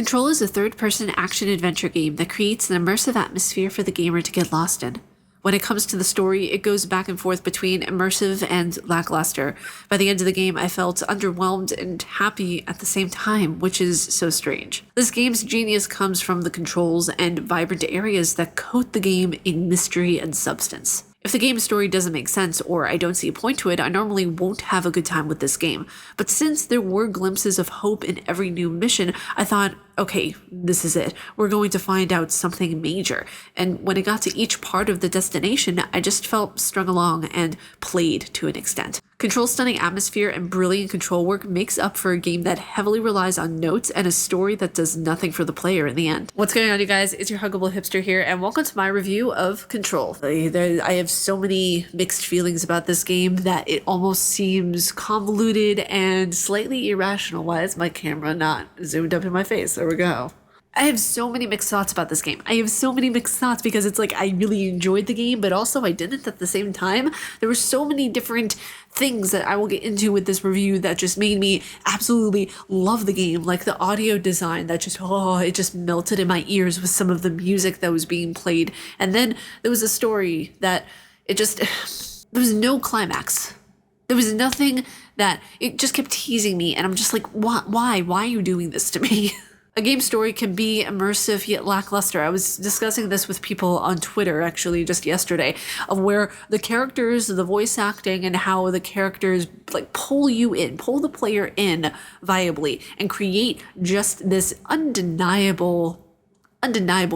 Control is a third-person action-adventure game that creates an immersive atmosphere for the gamer to get lost in. When it comes to the story, it goes back and forth between immersive and lackluster. By the end of the game, I felt underwhelmed and happy at the same time, which is so strange. This game's genius comes from the controls and vibrant areas that coat the game in mystery and substance. If the game's story doesn't make sense or I don't see a point to it, I normally won't have a good time with this game. But since there were glimpses of hope in every new mission, I thought, okay, this is it. We're going to find out something major. And when it got to each part of the destination, I just felt strung along and played to an extent. Control's stunning atmosphere and brilliant control work makes up for a game that heavily relies on notes and a story that does nothing for the player in the end. What's going on, you guys? It's your Huggable Hipster here, and welcome to my review of Control. I have so many mixed feelings about this game that it almost seems convoluted and slightly irrational. Why is my camera not zoomed up in my face? There we go. I have so many mixed thoughts about this game. I have so many mixed thoughts because it's like I really enjoyed the game, but also I didn't at the same time. There were so many different things that I will get into with this review that just made me absolutely love the game. Like the audio design that just, it just melted in my ears with some of the music that was being played. And then there was a story that it just, there was no climax. There was nothing that, it just kept teasing me. And I'm just like, why are you doing this to me? A game story can be immersive yet lackluster. I was discussing this with people on Twitter actually just yesterday, of where the characters, the voice acting, and how the characters like pull the player in viably and create just this undeniable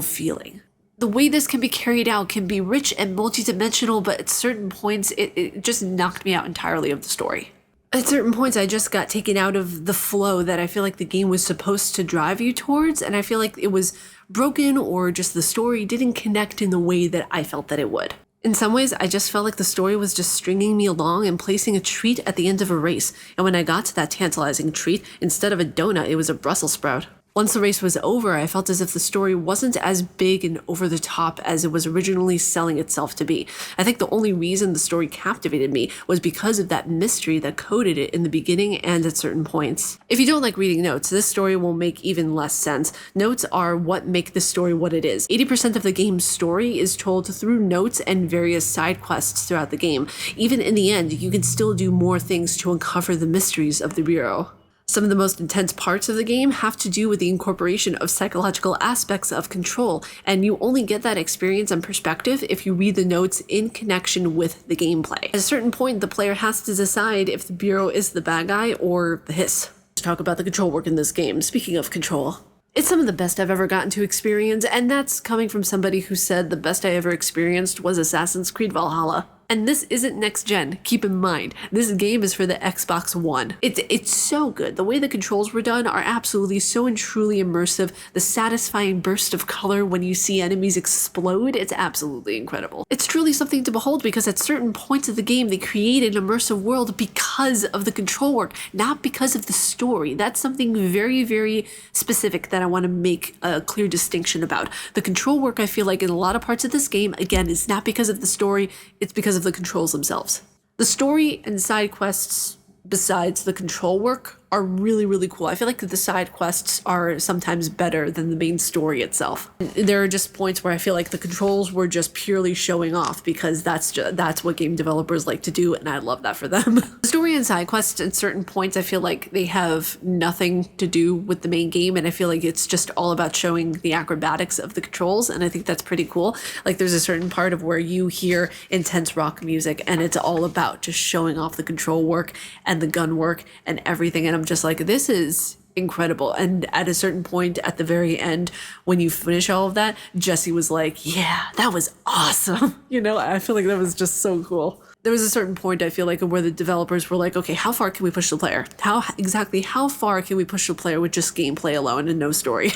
feeling. The way this can be carried out can be rich and multidimensional, but at certain points it just knocked me out entirely of the story. At certain points, I just got taken out of the flow that I feel like the game was supposed to drive you towards, and I feel like it was broken or just the story didn't connect in the way that I felt that it would. In some ways, I just felt like the story was just stringing me along and placing a treat at the end of a race, and when I got to that tantalizing treat, instead of a donut, it was a Brussels sprout. Once the race was over, I felt as if the story wasn't as big and over the top as it was originally selling itself to be. I think the only reason the story captivated me was because of that mystery that coded it in the beginning and at certain points. If you don't like reading notes, this story will make even less sense. Notes are what make the story what it is. 80% of the game's story is told through notes and various side quests throughout the game. Even in the end, you can still do more things to uncover the mysteries of the Bureau. Some of the most intense parts of the game have to do with the incorporation of psychological aspects of control, and you only get that experience and perspective if you read the notes in connection with the gameplay. At a certain point, the player has to decide if the Bureau is the bad guy or the hiss. Let's talk about the control work in this game. Speaking of control, it's some of the best I've ever gotten to experience, and that's coming from somebody who said the best I ever experienced was Assassin's Creed Valhalla. And this isn't next gen, keep in mind. This game is for the Xbox One. It's so good. The way the controls were done are absolutely so and truly immersive. The satisfying burst of color when you see enemies explode, it's absolutely incredible. It's truly something to behold because at certain points of the game, they create an immersive world because of the control work, not because of the story. That's something very, very specific that I want to make a clear distinction about. The control work, I feel like in a lot of parts of this game, again, is not because of the story, it's because of the controls themselves. The story and side quests, besides the control work, are really, really cool. I feel like the side quests are sometimes better than the main story itself. There are just points where I feel like the controls were just purely showing off because that's what game developers like to do, and I love that for them. The story and side quests at certain points, I feel like they have nothing to do with the main game, and I feel like it's just all about showing the acrobatics of the controls, and I think that's pretty cool. Like there's a certain part of where you hear intense rock music, and it's all about just showing off the control work and the gun work and everything, and I'm just like, this is incredible. And at a certain point at the very end, when you finish all of that, Jesse was like, yeah, that was awesome. You know, I feel like that was just so cool. There was a certain point, I feel like, where the developers were like, okay, how far can we push the player? How far can we push the player with just gameplay alone and no story?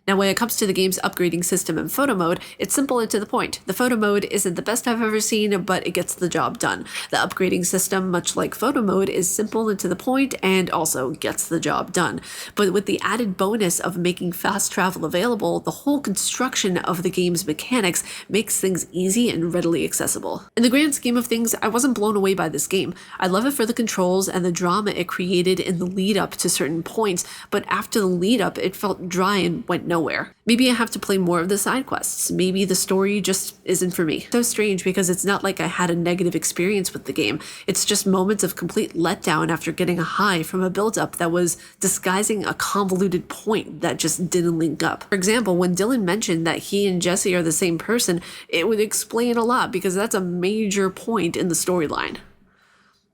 Now, when it comes to the game's upgrading system and photo mode, it's simple and to the point. The photo mode isn't the best I've ever seen, but it gets the job done. The upgrading system, much like photo mode, is simple and to the point and also gets the job done. But with the added bonus of making fast travel available, the whole construction of the game's mechanics makes things easy and readily accessible. In the grand scheme of things, I wasn't blown away by this game. I love it for the controls and the drama it created in the lead up to certain points, but after the lead up, it felt dry and went nowhere. Maybe I have to play more of the side quests. Maybe the story just isn't for me. So strange because it's not like I had a negative experience with the game. It's just moments of complete letdown after getting a high from a build-up that was disguising a convoluted point that just didn't link up. For example, when Dylan mentioned that he and Jesse are the same person, it would explain a lot because that's a major point in the storyline.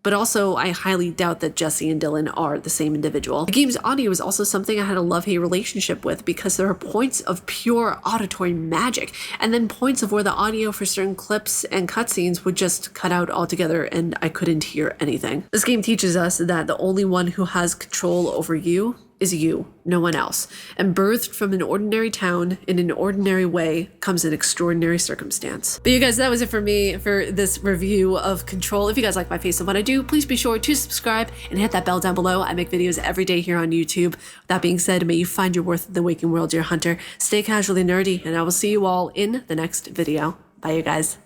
But also, I highly doubt that Jesse and Dylan are the same individual. The game's audio is also something I had a love-hate relationship with because there are points of pure auditory magic, and then points of where the audio for certain clips and cutscenes would just cut out altogether and I couldn't hear anything. This game teaches us that the only one who has control over you is you, no one else. And birthed from an ordinary town in an ordinary way comes an extraordinary circumstance. But you guys, that was it for me for this review of Control. If you guys like my face and what I do, please be sure to subscribe and hit that bell down below. I make videos every day here on YouTube. With that being said, may you find your worth in the waking world, dear hunter. Stay casually nerdy, and I will see you all in the next video. Bye, you guys.